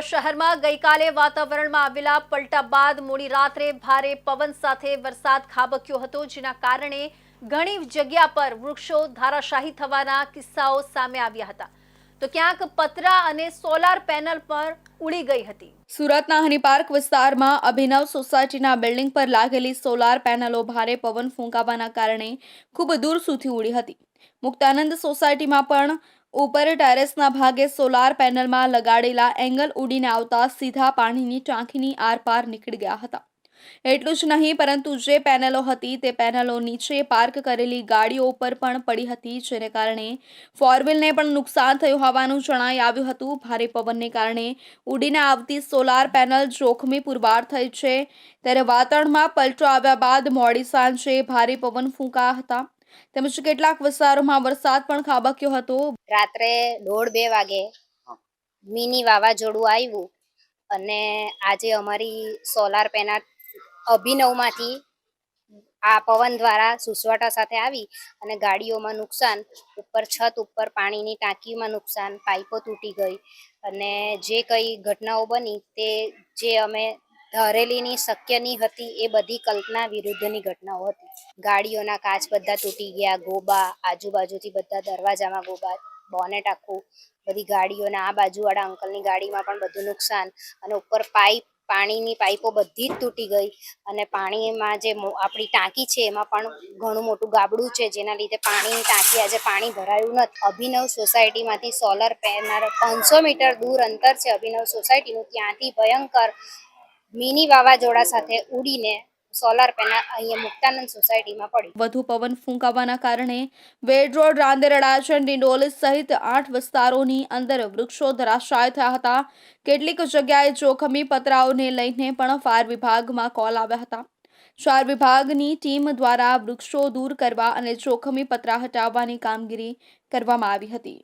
શહેરમાં ગઈકાલે વાતાવરણમાં આવેલા પલટા બાદ મોડી રાત્રે ભારે પવન સાથે વરસાદ ખાબક્યો હતો, જેના કારણે ઘણી જગ્યા પર વૃક્ષો ધરાશાયી થવાના કિસ્સાઓ સામે આવ્યા હતા, તો ક્યાંક પતરા અને સોલાર પેનલ પર ઉડી ગઈ હતી। સુરતના હની પાર્ક વિસ્તારમાં અભિનવ સોસાયટીના બિલ્ડિંગ પર લાગેલી સોલાર પેનલો ભારે પવન ફૂંકાવાના કારણે ખૂબ દૂર સુધી ઉડી હતી। મુક્તાનંદ સોસાયટીમાં પણ ઉપર ટેરેસના ભાગે સોલાર પેનલમાં લગાડેલા એંગલ ઉડીને આવતા સીધા પાણીની ટાંકીની આરપાર નીકળી ગયા હતા। એટલું જ નહીં, પરંતુ જે પેનલો હતી તે પેનલો નીચે પાર્ક કરેલી ગાડીઓ ઉપર પણ પડી હતી, જેને કારણે ફોરવ્હીલને પણ નુકસાન થયું હોવાનું જણાઈ આવ્યું હતું। ભારે પવનને કારણે ઉડીને આવતી સોલાર પેનલ જોખમી પુરવાર થઈ છે, ત્યારે વાતાવરણમાં પલટો આવ્યા બાદ મોડી સાંજે ભારે પવન ફૂંકાયા હતા, તેમજ કેટલાક વિસ્તારોમાં વરસાદ પણ ખાબક્યો હતો। રાત્રે 1:30-2 વાગે મિની વાવાઝોડું આવ્યું અને આજે અમારી સોલાર પેનલ અભિનવમાંથી આ પવન દ્વારા સુસવાટા સાથે આવી અને ગાડીઓમાં નુકસાન, ઉપર છત ઉપર પાણીની ટાંકીમાં નુકસાન, પાઇપો તૂટી ગઈ અને જે કંઈ ઘટનાઓ બની તે જે અમે ધારેલીની શક્યની હતી એ બધી કલ્પના વિરુદ્ધની ઘટનાઓ હતી। ગાડીઓના કાચ બધા તૂટી ગયા, ગોબા આજુબાજુથી બધા દરવાજામાં ગોબા, બોનેટ આખું, બધી ગાડીઓના આ બાજુવાળા અંકલની ગાડીમાં પણ બધું નુકસાન અને ઉપર પાણીની પાઇપો બધી જ તૂટી ગઈ અને પાણીમાં જે આપણી ટાંકી છે એમાં પણ ઘણું મોટું ગાબડું છે, જેના લીધે પાણીની ટાંકી આજે પાણી ભરાયું નથી। અભિનવ સોસાયટીમાંથી સોલર પેનલ 500 મીટર દૂર અંતર છે અભિનવ સોસાયટીનું, ત્યાંથી ભયંકર મિની વાવાઝોડા સાથે ઉડીને સોલાર પેનલ અહીંયા મુક્તાનંદ સોસાયટીમાં પડી। વધુ પવન ફૂંકાવાના કારણે વેડ રોડ, રાંદેર, અડાજણ, ડિંડોલી સહિત 8 વિસ્તારોની અંદર વૃક્ષો ધરાશાયી થયા હતા। કેટલીક જગ્યાએ જોખમી પતરાઓને લઈને પણ ફાયર વિભાગમાં કોલ આવ્યા હતા। ફાયર વિભાગની ટીમ દ્વારા વૃક્ષો દૂર કરવા અને જોખમી પતરા હટાવવાની કામગીરી કરવામાં આવી હતી।